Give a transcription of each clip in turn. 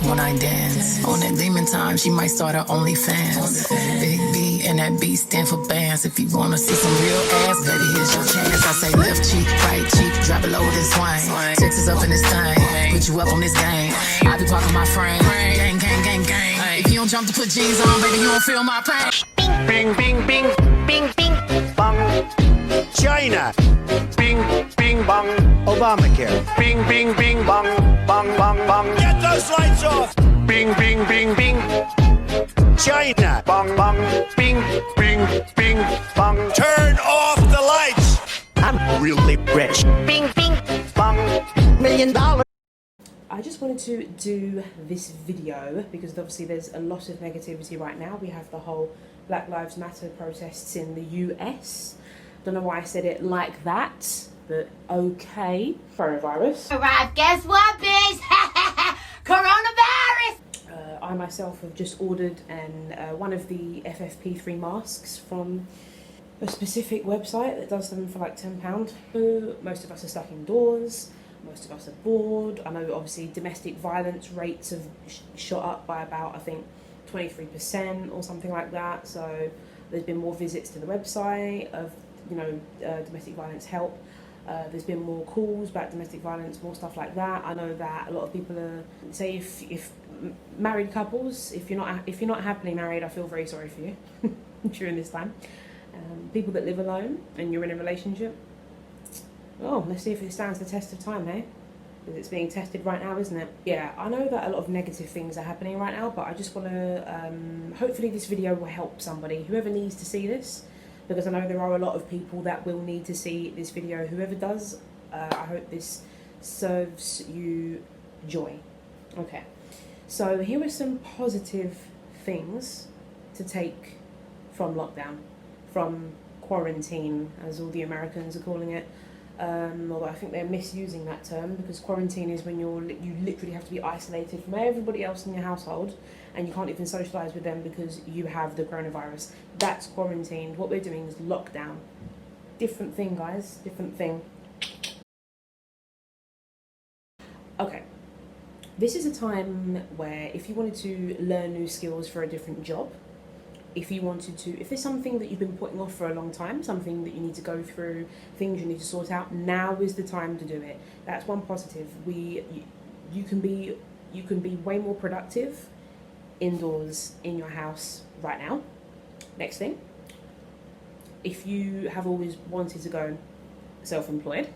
when I dance. On that demon time, she might start her OnlyFans. Big B and that B stand for bands. If you wanna see some real ass, baby, here's your chance. I say left cheek, right cheek, drop it low with this swing. Texas up in this thing, put you up on this game. I be parking my frame, gang, gang, gang, gang. If you don't jump to put jeans on, baby, you won't feel my pain. Bing, bing, bing, bing, bing, bong. China. Bing, bing, bong. Obamacare. Bing, bing, bing, bong, bong, bong, bong. Get those lights off. Bing, bing, bing, bing. China. Bong, bong. Bing, bing, bing, bong. Turn off the lights. I'm really rich. Bing, bing, bong. $1 million. I just wanted to do this video because obviously there's a lot of negativity right now. We have the whole Black Lives Matter protests in the US. Don't know why I said it like that, but okay. Coronavirus. Alright, guess what, bitch? Coronavirus! I myself have just ordered one of the FFP3 masks from a specific website that does them for like £10. Most of us are stuck indoors. Most of us are bored. I know obviously domestic violence rates have shot up by about, I think, 23% or something like that. So there's been more visits to the website of, domestic violence help. There's been more calls about domestic violence, more stuff like that. I know that a lot of people are, say if married couples, if you're not happily married, I feel very sorry for you during this time. People that live alone and you're in a relationship, oh, let's see if it stands the test of time, eh? Because it's being tested right now, isn't it? Yeah, I know that a lot of negative things are happening right now, but I just want to, hopefully this video will help somebody, whoever needs to see this, because I know there are a lot of people that will need to see this video. Whoever does, I hope this serves you joy. Okay, so here are some positive things to take from lockdown, from quarantine, as all the Americans are calling it. Although I think they're misusing that term, because quarantine is when you literally have to be isolated from everybody else in your household and you can't even socialise with them because you have the coronavirus. That's quarantine. What we're doing is lockdown. Different thing, guys. Different thing. Okay. This is a time where if you wanted to learn new skills for a different job, if there's something that you've been putting off for a long time, something that you need to go through, things you need to sort out, now is the time to do it. That's one positive. You can be way more productive indoors in your house right now. Next thing, if you have always wanted to go self-employed,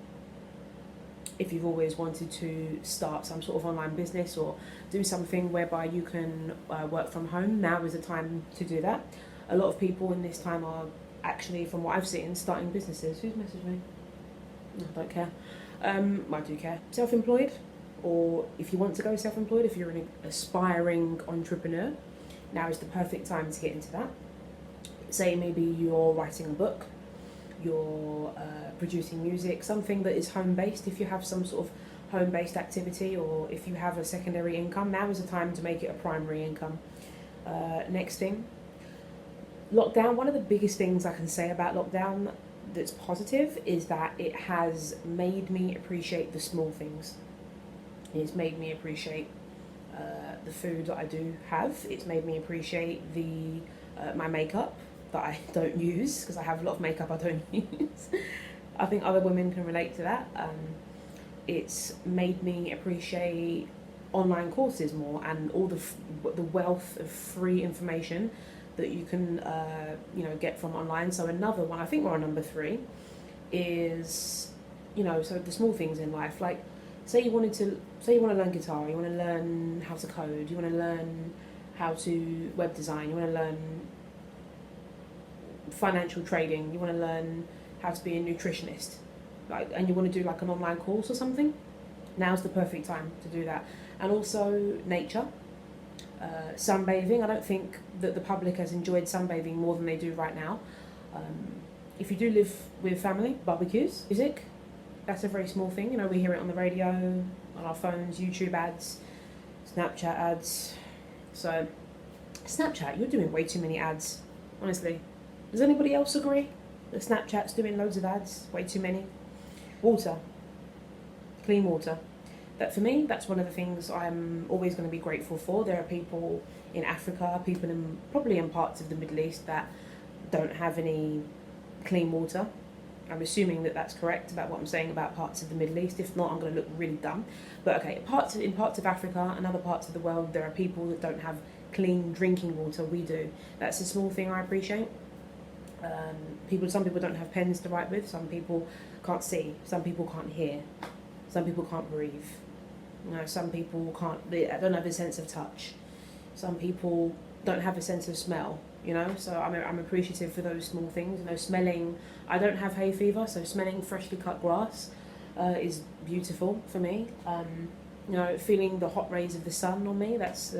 if you've always wanted to start some sort of online business or do something whereby you can work from home, now is the time to do that. A lot of people in this time are actually, from what I've seen, starting businesses. Who's messaged me? No, I don't care. I do care. Self-employed, or if you want to go self-employed, if you're an aspiring entrepreneur, now is the perfect time to get into that. Say maybe you're writing a book, you're producing music, something that is home-based. If you have some sort of home-based activity, or if you have a secondary income, now is the time to make it a primary income. Next thing, lockdown. One of the biggest things I can say about lockdown that's positive is that it has made me appreciate the small things. It's made me appreciate the food that I do have. It's made me appreciate my makeup that I don't use, because I have a lot of makeup I don't use. I think other women can relate to that. It's made me appreciate online courses more, and all the wealth of free information that you can get from online. So another one, I think we're on number 3, is so the small things in life, like say you want to learn guitar, you want to learn how to code, you want to learn how to web design, you want to learn financial trading, you want to learn how to be a nutritionist, and you want to do like an online course or something, now's the perfect time to do that. And also nature, sunbathing. I don't think that the public has enjoyed sunbathing more than they do right now. If you do live with family, barbecues, music, that's a very small thing. We hear it on the radio, on our phones, YouTube ads, Snapchat ads. So Snapchat, you're doing way too many ads, honestly. Does anybody else agree that Snapchat's doing loads of ads? Way too many. Water. Clean water. that for me, that's one of the things I'm always going to be grateful for. There are people in Africa, people in probably in parts of the Middle East that don't have any clean water. I'm assuming that that's correct about what I'm saying about parts of the Middle East. If not, I'm going to look really dumb. But okay, in parts of Africa and other parts of the world, there are people that don't have clean drinking water. We do. That's a small thing I appreciate. Some people don't have pens to write with. Some people can't see. Some people can't hear. Some people can't breathe. You know, some people don't have a sense of touch. Some people don't have a sense of smell. You know, so I'm appreciative for those small things. You know, smelling. I don't have hay fever, so smelling freshly cut grass is beautiful for me. You know, feeling the hot rays of the sun on me. That's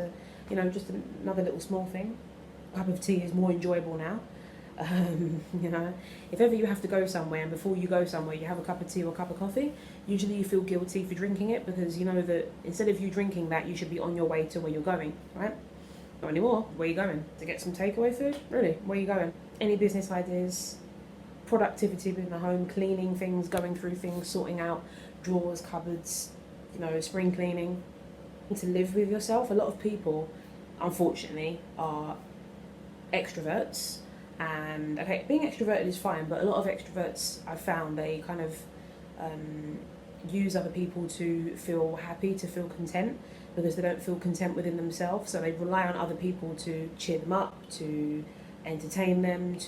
you know, just another little small thing. A cup of tea is more enjoyable now. You know, if ever you have to go somewhere and before you go somewhere you have a cup of tea or a cup of coffee, usually you feel guilty for drinking it because you know that instead of you drinking that, you should be on your way to where you're going, right? Not anymore. Where are you going? To get some takeaway food? Really? Where are you going? Any business ideas? Productivity within the home, cleaning things, going through things, sorting out drawers, cupboards, you know, spring cleaning. To live with yourself. A lot of people, unfortunately, are extroverts. And okay, being extroverted is fine, but a lot of extroverts I've found they kind of use other people to feel happy, to feel content, because they don't feel content within themselves. So they rely on other people to cheer them up, to entertain them,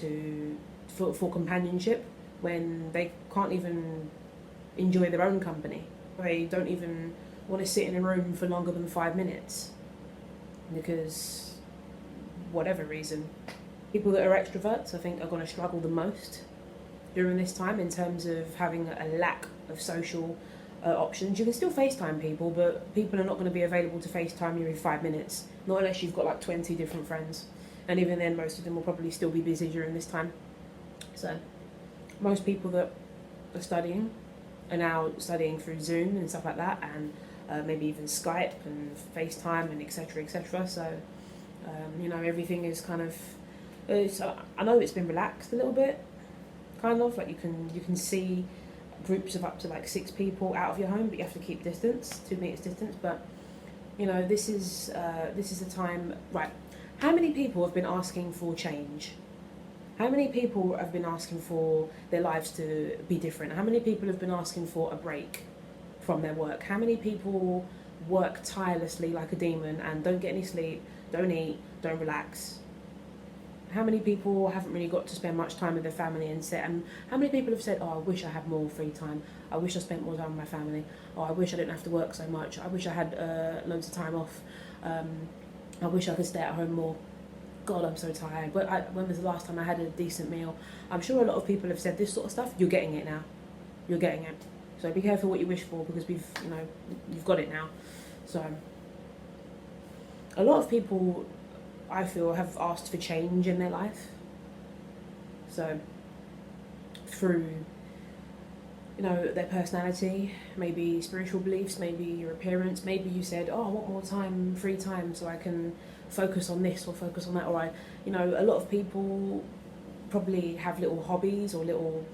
for companionship when they can't even enjoy their own company. They don't even want to sit in a room for longer than 5 minutes because whatever reason. People that are extroverts, I think, are going to struggle the most during this time in terms of having a lack of social options. You can still FaceTime people, but people are not going to be available to FaceTime you in 5 minutes, not unless you've got like 20 different friends. And even then, most of them will probably still be busy during this time. So most people that are studying are now studying through Zoom and stuff like that, and maybe even Skype and FaceTime and etc. etc. So you know, everything is kind of. I know it's been relaxed a little bit, kind of like you can see groups of up to like 6 people out of your home, but you have to keep distance, 2 meters distance. But you know, this is a time, right? How many people have been asking for change? How many people have been asking for their lives to be different? How many people have been asking for a break from their work? How many people work tirelessly like a demon and don't get any sleep, don't eat, don't relax? How many people haven't really got to spend much time with their family and how many people have said, oh, I wish I had more free time. I wish I spent more time with my family. Oh, I wish I didn't have to work so much. I wish I had loads of time off. I wish I could stay at home more. God, I'm so tired. But when was the last time I had a decent meal? I'm sure a lot of people have said this sort of stuff. You're getting it now. You're getting it. So be careful what you wish for because you've got it now. So a lot of people, I feel, have asked for change in their life. So through, their personality, maybe spiritual beliefs, maybe your appearance, maybe you said, oh, I want more time, free time, so I can focus on this or focus on that. Or a lot of people probably have little hobbies or little,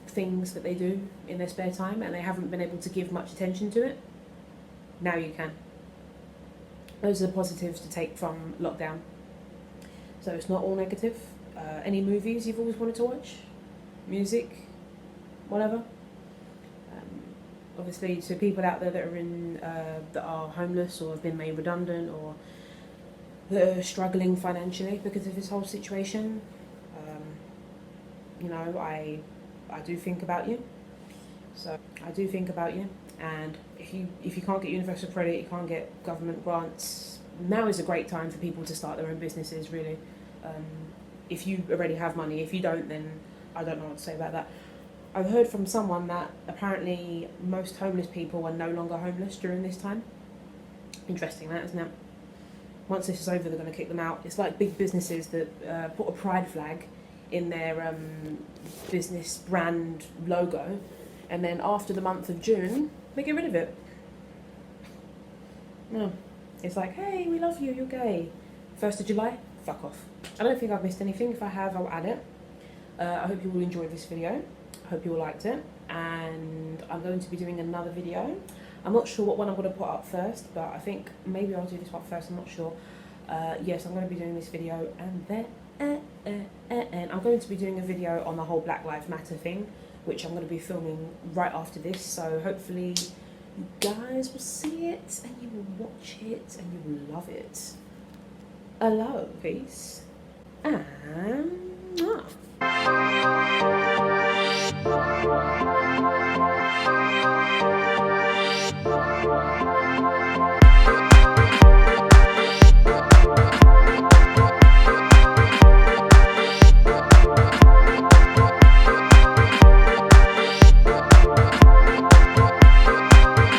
things that they do in their spare time and they haven't been able to give much attention to it. Now you can. Those are the positives to take from lockdown. So it's not all negative. Any movies you've always wanted to watch? Music? Whatever. Obviously, to people out there that are that are homeless or have been made redundant or that are struggling financially because of this whole situation, I do think about you. So I do think about you. And if you can't get universal credit, you can't get government grants, now is a great time for people to start their own businesses, really. If you already have money. If you don't, then I don't know what to say about that. I've heard from someone that apparently most homeless people are no longer homeless during this time. Interesting, that, isn't it? Once this is over, they're going to kick them out. It's like big businesses that put a pride flag in their business brand logo, and then after the month of June, they get rid of it. No. It's like, hey, we love you, you're gay. 1st of July, fuck off. I don't think I've missed anything. If I have, I'll add it. I hope you all enjoyed this video. I hope you all liked it. And I'm going to be doing another video I'm not sure what one I'm going to put up first, but I think maybe I'll do this one first. I'm not sure. Yes, I'm going to be doing this video, and then and I'm going to be doing a video on the whole Black Lives Matter thing, which I'm going to be filming right after this. So hopefully you guys will see it, and you will watch it, and you will love it. Hello, peace, and